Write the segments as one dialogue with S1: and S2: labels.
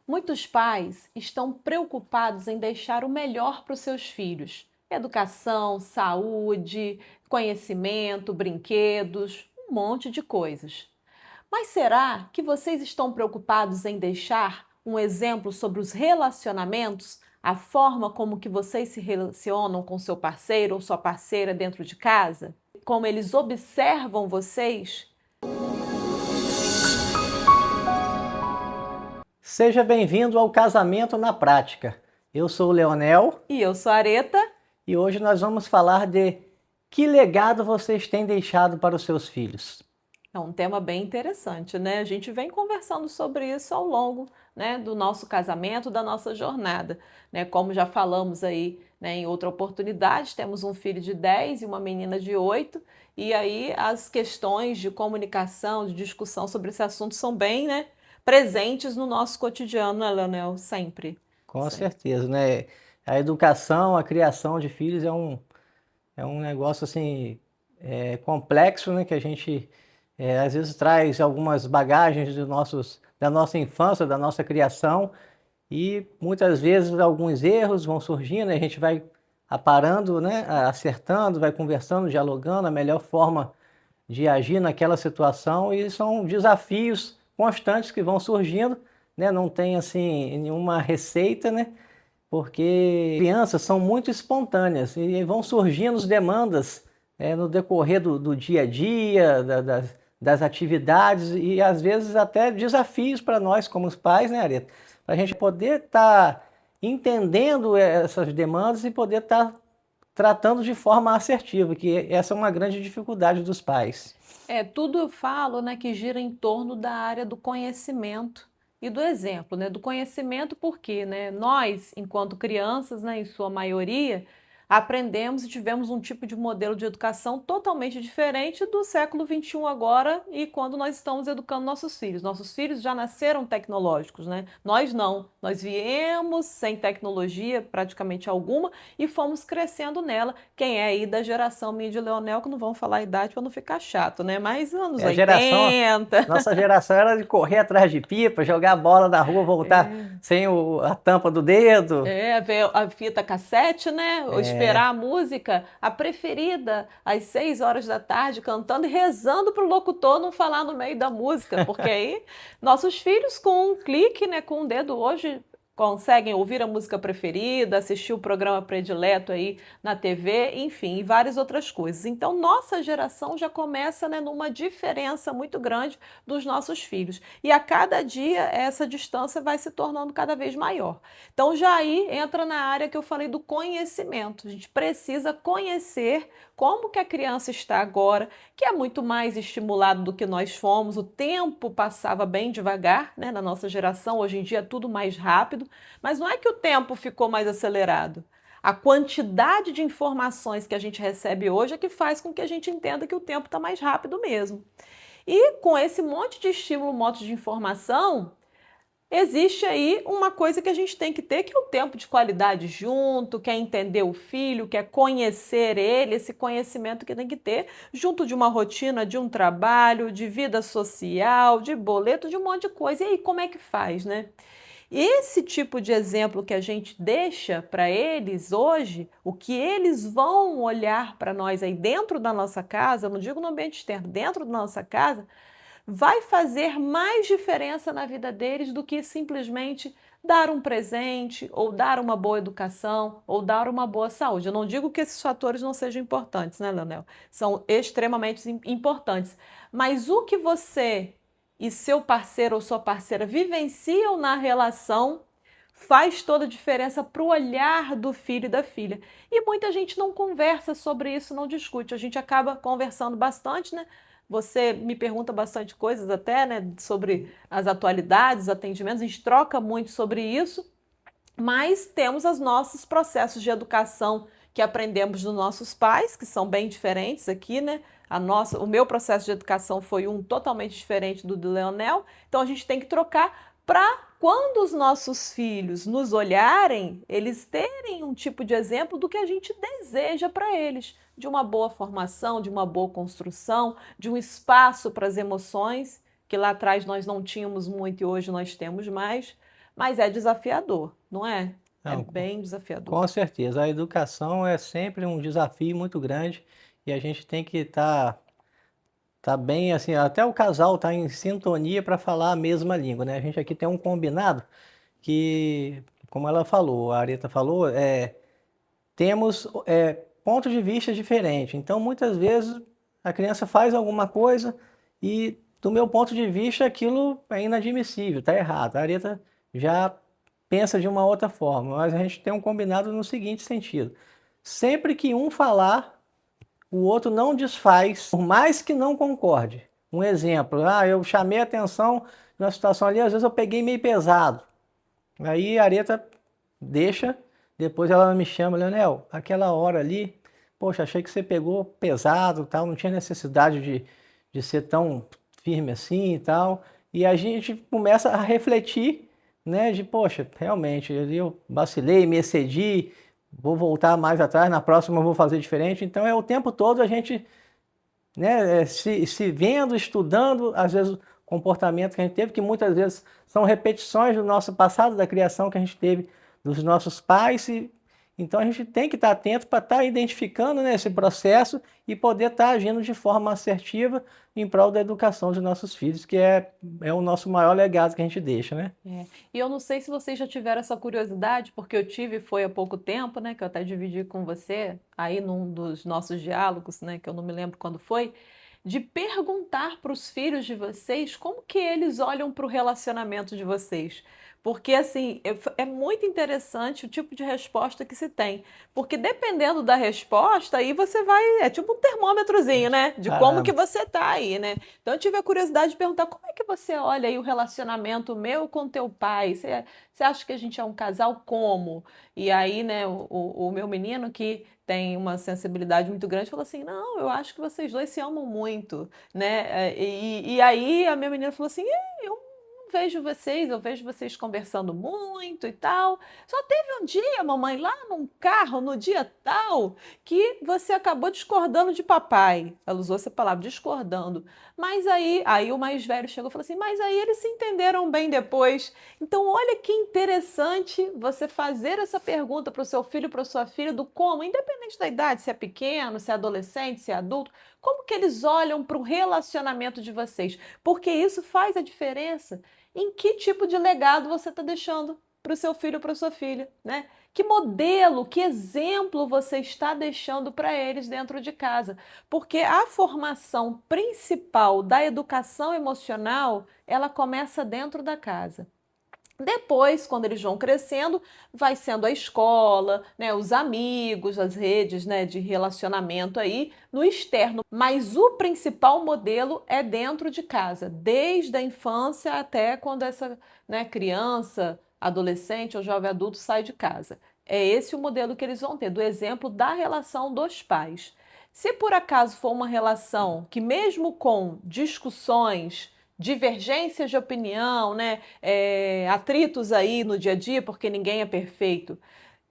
S1: Muitos pais estão preocupados em deixar o melhor para os seus filhos: educação, saúde, conhecimento, brinquedos, um monte de coisas. Mas será que vocês estão preocupados em deixar um exemplo sobre os relacionamentos, a forma como que vocês se relacionam com seu parceiro ou sua parceira dentro de casa? Como eles observam vocês?
S2: Seja bem-vindo ao Casamento na Prática. Eu sou o Leonel
S1: E eu sou a Areta.
S2: e hoje nós vamos falar de que legado vocês têm deixado para os seus filhos.
S1: É um tema bem interessante, né? A gente vem conversando sobre isso ao longo, né, do nosso casamento, da nossa jornada, né? Como já falamos aí, né, em outra oportunidade, temos um filho de 10 e uma menina de 8, e aí as questões de comunicação, de discussão sobre esse assunto são bem, né, presentes no nosso cotidiano, né, Leonel? Sempre.
S2: Com
S1: Sempre.
S2: certeza, né? A educação, a criação de filhos é um negócio assim complexo, né? Que a gente às vezes traz algumas bagagens da nossa infância, da nossa criação e muitas vezes alguns erros vão surgindo, a gente vai aparando, né? Acertando, vai conversando, dialogando a melhor forma de agir naquela situação e são desafios constantes que vão surgindo, né? Não tem assim nenhuma receita, né? Porque crianças são muito espontâneas e vão surgindo as demandas no decorrer do dia a dia, das atividades e às vezes até desafios para nós como os pais, né, Areta? Para a gente poder estar entendendo essas demandas e poder estar tratando de forma assertiva, que essa é uma grande dificuldade dos pais.
S1: Tudo eu falo, né, que gira em torno da área do conhecimento e do exemplo, né, do conhecimento porque, né, nós, enquanto crianças, né, em sua maioria, aprendemos e tivemos um tipo de modelo de educação totalmente diferente do século XXI agora e quando nós estamos educando nossos filhos. Nossos filhos já nasceram tecnológicos, né? Nós não. Nós viemos sem tecnologia praticamente alguma e fomos crescendo nela. Quem é aí da geração minha de Leonel, que não vamos falar a idade para não ficar chato, né? Mas anos
S2: A geração,
S1: 80.
S2: nossa geração era de correr atrás de pipa, jogar bola na rua, voltar sem a tampa do dedo.
S1: Ver a fita cassete, né? Ou esperar a música, a preferida, às 6 horas da tarde, cantando e rezando para o locutor não falar no meio da música, porque aí nossos filhos, com um clique, né, com um dedo hoje, conseguem ouvir a música preferida, assistir o programa predileto aí na TV, enfim, e várias outras coisas. Então, nossa geração já começa, né, numa diferença muito grande dos nossos filhos. E a cada dia essa distância vai se tornando cada vez maior. Então, já aí entra na área que eu falei do conhecimento. A gente precisa conhecer como que a criança está agora, que é muito mais estimulado do que nós fomos. O tempo passava bem devagar, né, na nossa geração. Hoje em dia é tudo mais rápido, mas não é que o tempo ficou mais acelerado. A quantidade de informações que a gente recebe hoje é que faz com que a gente entenda que o tempo está mais rápido mesmo. E com esse monte de estímulo, um monte de informação, existe aí uma coisa que a gente tem que ter, que é o tempo de qualidade junto, que é entender o filho, que é conhecer ele, esse conhecimento que tem que ter, junto de uma rotina, de um trabalho, de vida social, de boleto, de um monte de coisa. E aí, como é que faz, né? Esse tipo de exemplo que a gente deixa para eles hoje, o que eles vão olhar para nós aí dentro da nossa casa, eu não digo no ambiente externo, dentro da nossa casa, vai fazer mais diferença na vida deles do que simplesmente dar um presente, ou dar uma boa educação, ou dar uma boa saúde. Eu não digo que esses fatores não sejam importantes, né, Leonel? São extremamente importantes. Mas o que você e seu parceiro ou sua parceira vivenciam na relação faz toda a diferença para o olhar do filho e da filha. E muita gente não conversa sobre isso, não discute. A gente acaba conversando bastante, né? Você me pergunta bastante coisas até, né, sobre as atualidades, atendimentos, a gente troca muito sobre isso, mas temos os nossos processos de educação que aprendemos dos nossos pais, que são bem diferentes aqui, né? O meu processo de educação foi um totalmente diferente do Leonel, então a gente tem que trocar para quando os nossos filhos nos olharem, eles terem um tipo de exemplo do que a gente deseja para eles, de uma boa formação, de uma boa construção, de um espaço para as emoções, que lá atrás nós não tínhamos muito e hoje nós temos mais, mas é desafiador, não é? É
S2: Não,
S1: bem desafiador.
S2: com certeza. A educação é sempre um desafio muito grande e a gente tem que tá bem assim, até o casal tá em sintonia para falar a mesma língua, né? A gente aqui tem um combinado que, como ela falou, a Areta falou, temos pontos de vista diferentes. Então, muitas vezes, a criança faz alguma coisa e, do meu ponto de vista, aquilo é inadmissível, está errado. A Areta já pensa de uma outra forma, mas a gente tem um combinado no seguinte sentido: sempre que um falar, o outro não desfaz, por mais que não concorde. Um exemplo, eu chamei a atenção numa situação ali, às vezes eu peguei meio pesado. Aí a Areta deixa, depois ela me chama, Leonel, aquela hora ali, poxa, achei que você pegou pesado, tal, não tinha necessidade de ser tão firme assim e tal. E a gente começa a refletir, né, de, poxa, realmente, ali eu vacilei, me excedi, vou voltar mais atrás, na próxima eu vou fazer diferente. Então é o tempo todo a gente, né, se vendo, estudando, às vezes o comportamento que a gente teve, que muitas vezes são repetições do nosso passado, da criação que a gente teve dos nossos pais. Então a gente tem que estar atento para estar identificando, né, esse processo e poder estar agindo de forma assertiva em prol da educação dos nossos filhos, que é o nosso maior legado que a gente deixa, né?
S1: É. E eu não sei se vocês já tiveram essa curiosidade, porque eu tive, foi há pouco tempo, né, que eu até dividi com você, aí num dos nossos diálogos, né, que eu não me lembro quando foi, de perguntar para os filhos de vocês como que eles olham para o relacionamento de vocês. Porque, assim, é muito interessante o tipo de resposta que se tem. Porque dependendo da resposta, aí você vai. É tipo um termômetrozinho, né? De como que
S2: Caramba.
S1: você tá aí, né? Então eu tive a curiosidade de perguntar como é que você olha aí o relacionamento meu com teu pai? Você acha que a gente é um casal como? E aí, né, o meu menino que tem uma sensibilidade muito grande falou assim: não, eu acho que vocês dois se amam muito, né? E aí a minha menina falou assim: eu vejo vocês, eu vejo vocês conversando muito e tal. Só teve um dia, mamãe, lá num carro, no dia tal, que você acabou discordando de papai. Ela usou essa palavra, discordando. Mas aí o mais velho chegou e falou assim: mas aí eles se entenderam bem depois. Então, olha que interessante você fazer essa pergunta para o seu filho, para sua filha, do como, independente da idade, se é pequeno, se é adolescente, se é adulto, como que eles olham para o relacionamento de vocês? Porque isso faz a diferença em que tipo de legado você está deixando para o seu filho ou para sua filha, né? Que modelo, que exemplo você está deixando para eles dentro de casa? Porque a formação principal da educação emocional, ela começa dentro da casa. Depois, quando eles vão crescendo, vai sendo a escola, né, os amigos, as redes, né, de relacionamento aí no externo. Mas o principal modelo é dentro de casa, desde a infância até quando essa, né, criança, adolescente ou jovem adulto sai de casa. É esse o modelo que eles vão ter, do exemplo da relação dos pais. Se por acaso for uma relação que, mesmo com discussões, divergências de opinião, né, atritos aí no dia a dia, porque ninguém é perfeito,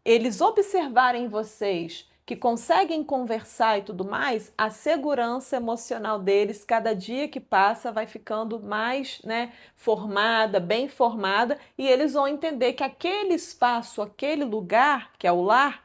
S1: eles observarem vocês que conseguem conversar e tudo mais, a segurança emocional deles, cada dia que passa, vai ficando mais, né, formada, bem formada, e eles vão entender que aquele espaço, aquele lugar, que é o lar,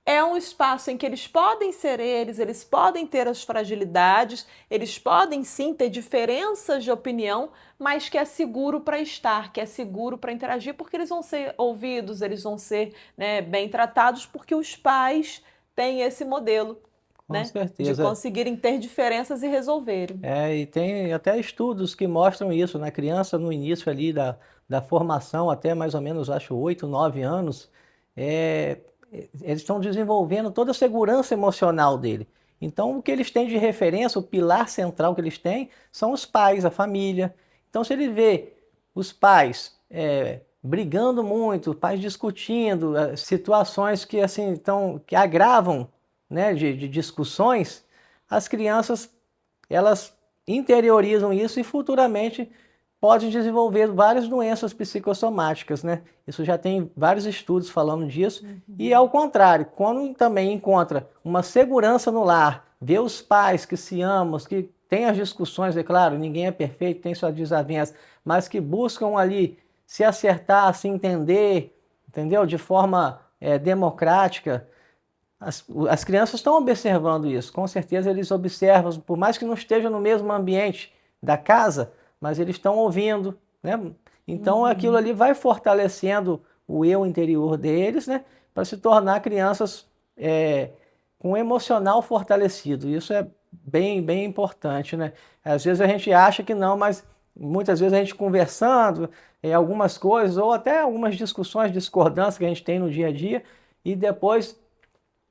S1: é um espaço em que eles podem ser eles podem ter as fragilidades, eles podem sim ter diferenças de opinião, mas que é seguro para estar, que é seguro para interagir, porque eles vão ser ouvidos, eles vão ser, né, bem tratados, porque os pais têm esse modelo,
S2: Com
S1: né, de
S2: certeza.
S1: conseguirem ter diferenças e resolverem.
S2: E tem até estudos que mostram isso, na criança no início ali da formação, até mais ou menos, acho, 8, 9 anos, é, eles estão desenvolvendo toda a segurança emocional dele. Então, o que eles têm de referência, o pilar central que eles têm, são os pais, a família. Então, se ele vê os pais brigando muito, pais discutindo, situações que assim que agravam, né, de discussões, as crianças elas interiorizam isso e futuramente podem desenvolver várias doenças psicossomáticas, né? Isso já tem vários estudos falando disso. E ao contrário, quando também encontra uma segurança no lar, vê os pais que se amam, que têm as discussões, é claro, ninguém é perfeito, tem suas desavenças, mas que buscam ali se acertar, se entender, entendeu? De forma democrática. As crianças estão observando isso, com certeza eles observam, por mais que não estejam no mesmo ambiente da casa, mas eles estão ouvindo, né? Então aquilo ali vai fortalecendo o eu interior deles, né? Para se tornar crianças com emocional fortalecido. Isso é bem, bem importante, né? Às vezes a gente acha que não, mas muitas vezes a gente conversando algumas coisas, ou até algumas discussões, discordâncias que a gente tem no dia a dia, e depois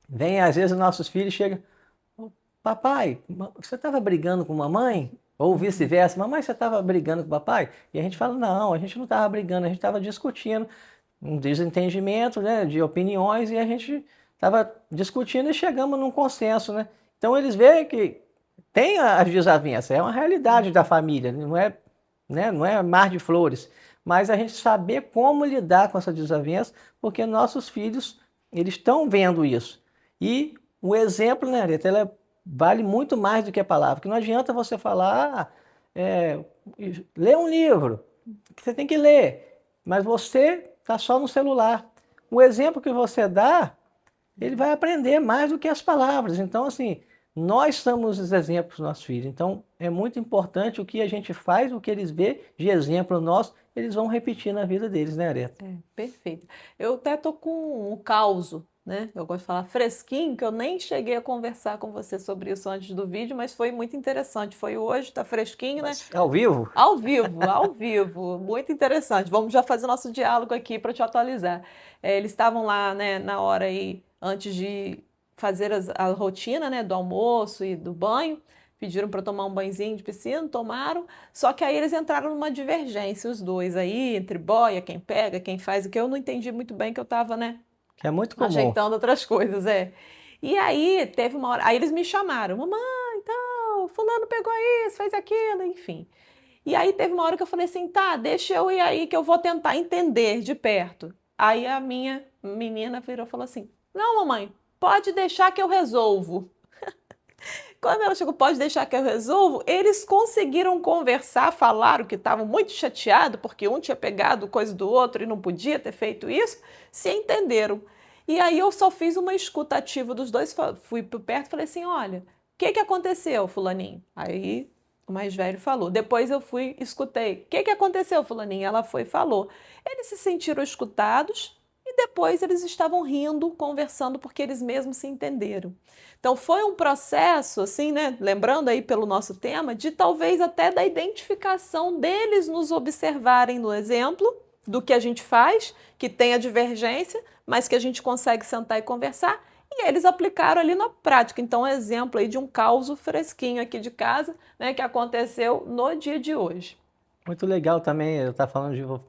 S2: vem, às vezes, nossos filhos chegam, papai, você estava brigando com mamãe? Ou vice-versa, mamãe, você estava brigando com papai? E a gente fala, não, a gente não estava brigando, a gente estava discutindo um desentendimento, né, de opiniões, e a gente estava discutindo e chegamos num consenso, né? Então eles veem que tem as desavenças, é uma realidade da família, não é, né, não é mar de flores, mas a gente saber como lidar com essa desavença, porque nossos filhos, eles estão vendo isso. E o exemplo, né, Areta, ela vale muito mais do que a palavra, porque não adianta você falar, lê um livro, que você tem que ler, mas você está só no celular. O exemplo que você dá, ele vai aprender mais do que as palavras. Então, assim, nós somos os exemplos dos nossos filhos. Então, é muito importante o que a gente faz, o que eles vê de exemplo nosso, eles vão repetir na vida deles, né, Areta?
S1: Perfeito. Eu até tô com um causo, né? Eu gosto de falar fresquinho, que eu nem cheguei a conversar com você sobre isso antes do vídeo, mas foi muito interessante. Foi hoje, tá fresquinho, né?
S2: Mas, ao vivo?
S1: Ao vivo, ao vivo. Muito interessante. Vamos já fazer nosso diálogo aqui para te atualizar. Eles estavam lá, né, na hora aí, antes de fazer a rotina, né, do almoço e do banho. Pediram para tomar um banhozinho de piscina, tomaram. Só que aí eles entraram numa divergência, os dois aí, entre boia, quem pega, quem faz, o que eu não entendi muito bem, que eu estava, né,
S2: Que é muito comum.
S1: ajeitando outras coisas, E aí teve uma hora, aí eles me chamaram, mamãe, então, fulano pegou isso, fez aquilo, enfim. E aí teve uma hora que eu falei assim, tá, deixa eu ir aí que eu vou tentar entender de perto. Aí a minha menina virou e falou assim, não, mamãe, pode deixar que eu resolvo. Quando ela chegou, pode deixar que eu resolvo, eles conseguiram conversar, falaram que estavam muito chateados porque um tinha pegado coisa do outro e não podia ter feito isso, se entenderam. E aí eu só fiz uma escuta ativa dos dois, fui por perto e falei assim, olha, o que aconteceu, fulaninho? Aí o mais velho falou. Depois eu fui, escutei. O que aconteceu, fulaninho? Ela foi e falou. Eles se sentiram escutados e depois eles estavam rindo, conversando, porque eles mesmos se entenderam. Então foi um processo, assim, né? Lembrando aí pelo nosso tema, de talvez até da identificação deles nos observarem no exemplo do que a gente faz, que tem a divergência, mas que a gente consegue sentar e conversar, e eles aplicaram ali na prática. Então, exemplo aí de um caso fresquinho aqui de casa, né, que aconteceu no dia de hoje.
S2: Muito legal também, eu estar falando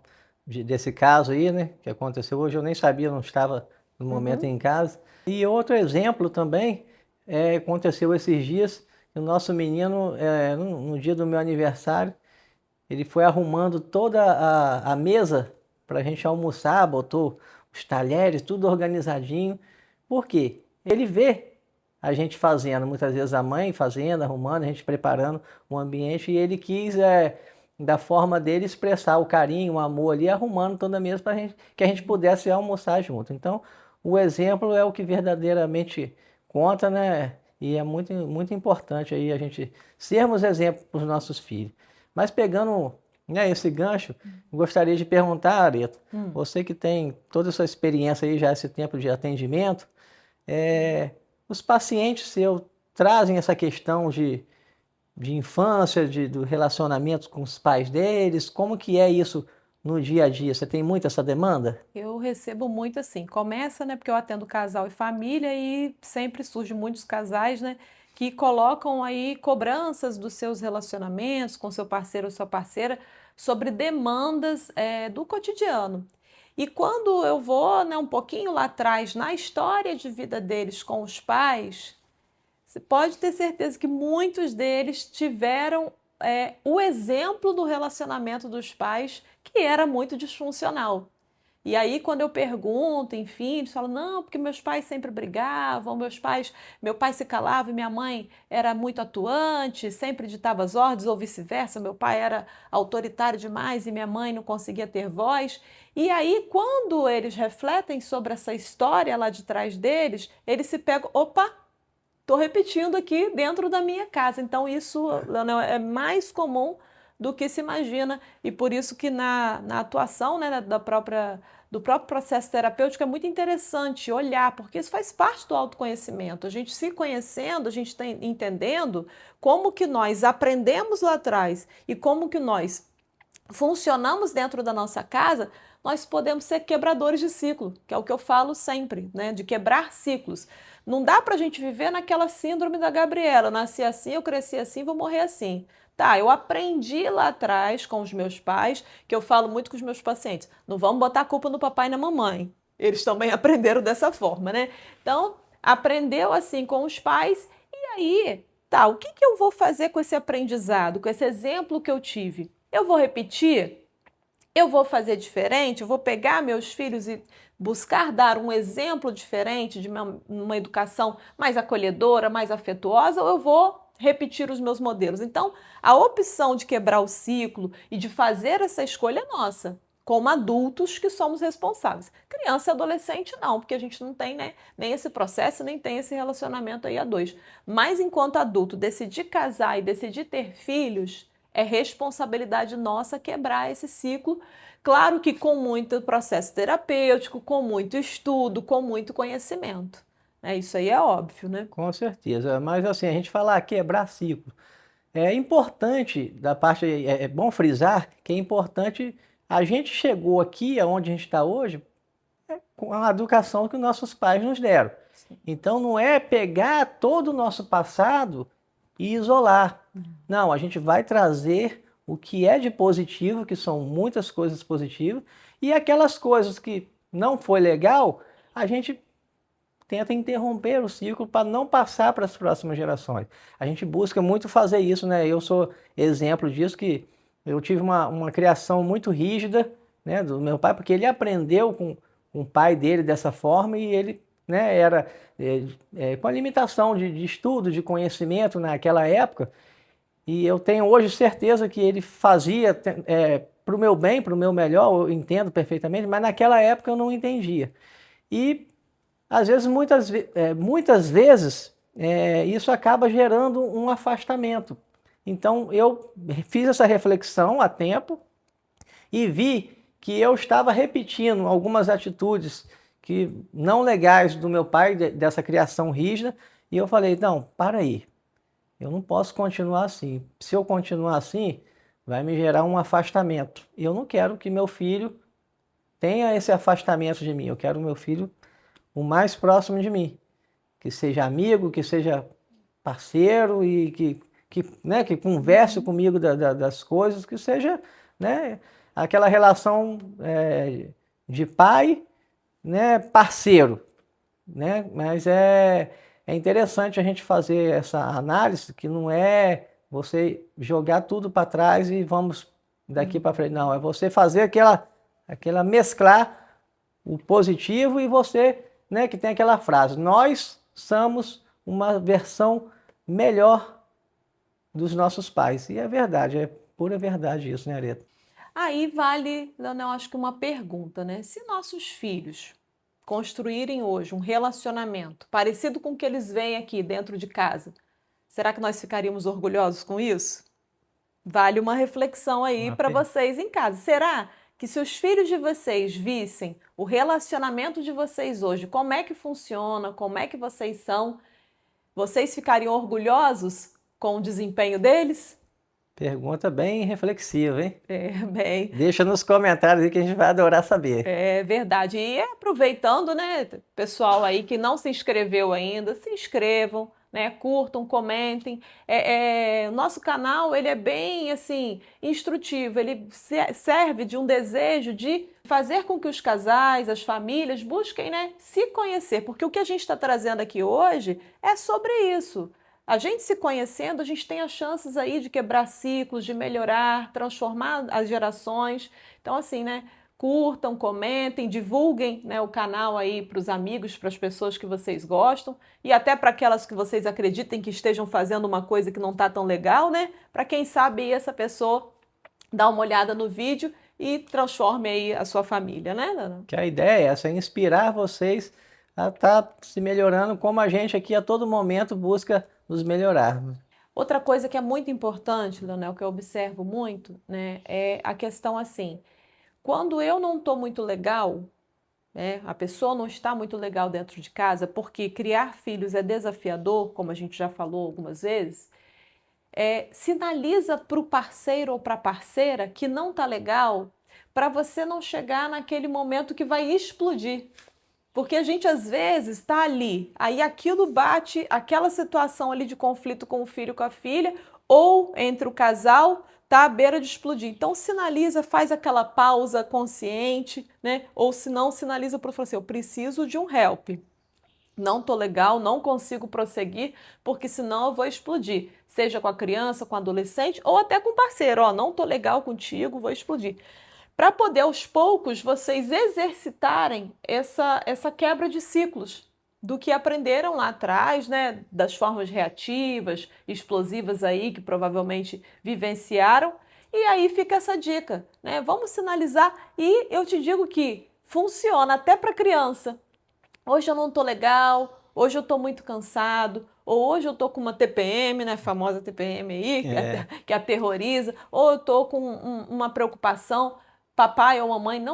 S2: desse caso aí, né, que aconteceu hoje, eu nem sabia, não estava no momento em casa. E outro exemplo também, aconteceu esses dias, o nosso menino, no dia do meu aniversário, ele foi arrumando toda a mesa para a gente almoçar, botou os talheres, tudo organizadinho. Por quê? Ele vê a gente fazendo, muitas vezes a mãe fazendo, arrumando, a gente preparando o ambiente, e ele quis, da forma dele, expressar o carinho, o amor ali, arrumando toda a mesa para que a gente pudesse almoçar junto. Então, o exemplo é o que verdadeiramente conta, né? E é muito, muito importante aí a gente sermos exemplo para os nossos filhos. Mas pegando, né, esse gancho, gostaria de perguntar, Areta, você que tem toda essa experiência aí, já esse tempo de atendimento, os pacientes seus trazem essa questão de infância, do relacionamento com os pais deles, como que é isso no dia a dia? Você tem muito essa demanda?
S1: Eu recebo muito assim. Começa, né, porque eu atendo casal e família e sempre surgem muitos casais, né, que colocam aí cobranças dos seus relacionamentos com seu parceiro ou sua parceira sobre demandas do cotidiano. E quando eu vou, né, um pouquinho lá atrás na história de vida deles com os pais, você pode ter certeza que muitos deles tiveram o exemplo do relacionamento dos pais que era muito disfuncional. E aí, quando eu pergunto, enfim, eles falam, não, porque meus pais sempre brigavam, meu pai se calava e minha mãe era muito atuante, sempre ditava as ordens, ou vice-versa, meu pai era autoritário demais e minha mãe não conseguia ter voz. E aí, quando eles refletem sobre essa história lá de trás deles, eles se pegam, opa, estou repetindo aqui dentro da minha casa. Então, isso, Leonel, é mais comum do que se imagina. E por isso que na atuação, né, do próprio processo terapêutico é muito interessante olhar, porque isso faz parte do autoconhecimento. A gente se conhecendo, a gente está entendendo como que nós aprendemos lá atrás e como que nós funcionamos dentro da nossa casa, nós podemos ser quebradores de ciclo, que é o que eu falo sempre, né? De quebrar ciclos. Não dá para a gente viver naquela síndrome da Gabriela. Eu nasci assim, eu cresci assim, vou morrer assim. Tá, eu aprendi lá atrás com os meus pais, que eu falo muito com os meus pacientes, não vamos botar a culpa no papai e na mamãe. Eles também aprenderam dessa forma, né? Então, aprendeu assim com os pais, e aí, tá, o que eu vou fazer com esse aprendizado, com esse exemplo que eu tive? Eu vou repetir? Eu vou fazer diferente? Eu vou pegar meus filhos e buscar dar um exemplo diferente de uma educação mais acolhedora, mais afetuosa, ou eu vou repetir os meus modelos? Então, a opção de quebrar o ciclo e de fazer essa escolha é nossa, como adultos que somos responsáveis. Criança e adolescente não, porque a gente não tem, né, nem esse processo, nem tem esse relacionamento aí a dois. Mas enquanto adulto, decidir casar e decidir ter filhos, é responsabilidade nossa quebrar esse ciclo, claro que com muito processo terapêutico, com muito estudo, com muito conhecimento. Isso aí é óbvio, né?
S2: Com certeza. Mas assim, a gente falar quebrar ciclo. É importante, da parte, é bom frisar que é importante, a gente chegou aqui, aonde a gente está hoje, com a educação que nossos pais nos deram. Então não é pegar todo o nosso passado e isolar. Não, a gente vai trazer o que é de positivo, que são muitas coisas positivas, e aquelas coisas que não foi legal, a gente tenta interromper o ciclo para não passar para as próximas gerações. A gente busca muito fazer isso, né? Eu sou exemplo disso, que eu tive uma criação muito rígida, né, do meu pai, porque ele aprendeu com o pai dele dessa forma e ele, né, era com a limitação de estudo, de conhecimento naquela época, e eu tenho hoje certeza que ele fazia para o meu bem, para o meu melhor, eu entendo perfeitamente, mas naquela época eu não entendia. E às vezes, muitas vezes, isso acaba gerando um afastamento. Então, eu fiz essa reflexão a tempo e vi que eu estava repetindo algumas atitudes que não legais do meu pai, dessa criação rígida, e eu falei, não, para aí, eu não posso continuar assim. Se eu continuar assim, vai me gerar um afastamento. E eu não quero que meu filho tenha esse afastamento de mim, eu quero meu filho o mais próximo de mim, que seja amigo, que seja parceiro e né, que converse comigo das coisas, que seja, né, aquela relação de pai, né, parceiro, né? Mas é interessante a gente fazer essa análise, que não é você jogar tudo para trás e vamos daqui para frente, não, é você fazer aquela mesclar o positivo e você, né, que tem aquela frase, nós somos uma versão melhor dos nossos pais. E é verdade, é pura verdade isso, né, Areta?
S1: Aí vale, Leonel, acho que uma pergunta, né? Se nossos filhos construírem hoje um relacionamento parecido com o que eles veem aqui dentro de casa, será que nós ficaríamos orgulhosos com isso? Vale uma reflexão aí para vocês em casa. Será que se os filhos de vocês vissem o relacionamento de vocês hoje, como é que funciona, como é que vocês são, vocês ficariam orgulhosos com o desempenho deles?
S2: Pergunta bem reflexiva, hein?
S1: Bem.
S2: Deixa nos comentários aí que a gente vai adorar saber.
S1: É verdade. E aproveitando, né, pessoal aí que não se inscreveu ainda, se inscrevam, né, curtam, comentem. O nosso canal, ele é bem, assim, instrutivo, ele serve de um desejo de fazer com que os casais, as famílias busquem, né, se conhecer, porque o que a gente está trazendo aqui hoje é sobre isso. A gente se conhecendo, a gente tem as chances aí de quebrar ciclos, de melhorar, transformar as gerações. Então, assim, né, curtam, comentem, divulguem, né, o canal aí para os amigos, para as pessoas que vocês gostam e até para aquelas que vocês acreditem que estejam fazendo uma coisa que não está tão legal, né? Para quem sabe essa pessoa dá uma olhada no vídeo e transforme aí a sua família, né, Dana?
S2: Que a ideia é essa, é inspirar vocês a estar se melhorando como a gente aqui a todo momento busca nos melhorar.
S1: Outra coisa que é muito importante, Leonel, que eu observo muito, né, é a questão assim, quando eu não estou muito legal, né, a pessoa não está muito legal dentro de casa, porque criar filhos é desafiador, como a gente já falou algumas vezes, sinaliza para o parceiro ou para a parceira que não está legal, para você não chegar naquele momento que vai explodir. Porque a gente às vezes está ali, aí aquilo bate, aquela situação ali de conflito com o filho, com a filha, ou entre o casal, está à beira de explodir. Então sinaliza, faz aquela pausa consciente, né? Ou se não, sinaliza para o filho assim, eu preciso de um help. Não tô legal, não consigo prosseguir, porque senão eu vou explodir. Seja com a criança, com o adolescente, ou até com o parceiro. Ó, não tô legal contigo, vou explodir. Para poder, aos poucos, vocês exercitarem essa quebra de ciclos do que aprenderam lá atrás, né? Das formas reativas, explosivas aí, que provavelmente vivenciaram. E aí fica essa dica, né? Vamos sinalizar. E eu te digo que funciona até para criança. Hoje eu não tô legal, hoje eu tô muito cansado, ou hoje eu tô com uma TPM, né, famosa TPM aí, que aterroriza, ou eu tô com uma preocupação, papai ou mamãe,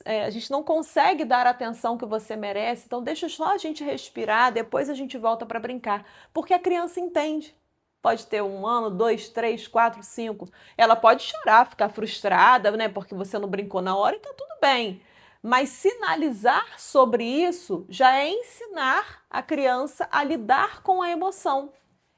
S1: a gente não consegue dar a atenção que você merece, então deixa só a gente respirar, depois a gente volta para brincar, porque a criança entende. Pode ter 1 ano, 2, 3, 4, 5. Ela pode chorar, ficar frustrada, né, porque você não brincou na hora e tá tudo bem. Mas sinalizar sobre isso já é ensinar a criança a lidar com a emoção.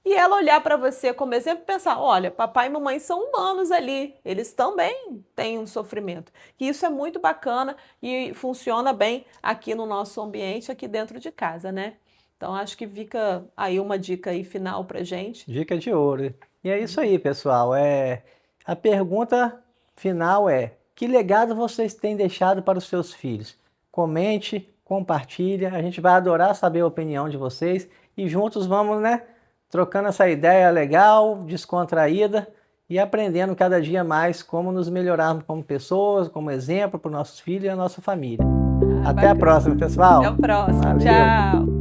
S1: E ela olhar para você como exemplo e pensar, olha, papai e mamãe são humanos ali, eles também têm um sofrimento. E isso é muito bacana e funciona bem aqui no nosso ambiente, aqui dentro de casa, né? Então acho que fica aí uma dica aí final pra gente.
S2: Dica de ouro. E é isso aí, pessoal. A pergunta final é: que legado vocês têm deixado para os seus filhos? Comente, compartilha, a gente vai adorar saber a opinião de vocês e juntos vamos, né, trocando essa ideia legal, descontraída e aprendendo cada dia mais como nos melhorarmos como pessoas, como exemplo para os nossos filhos e a nossa família. Até a próxima, pessoal.
S1: Até o próximo.
S2: Valeu.
S1: Tchau.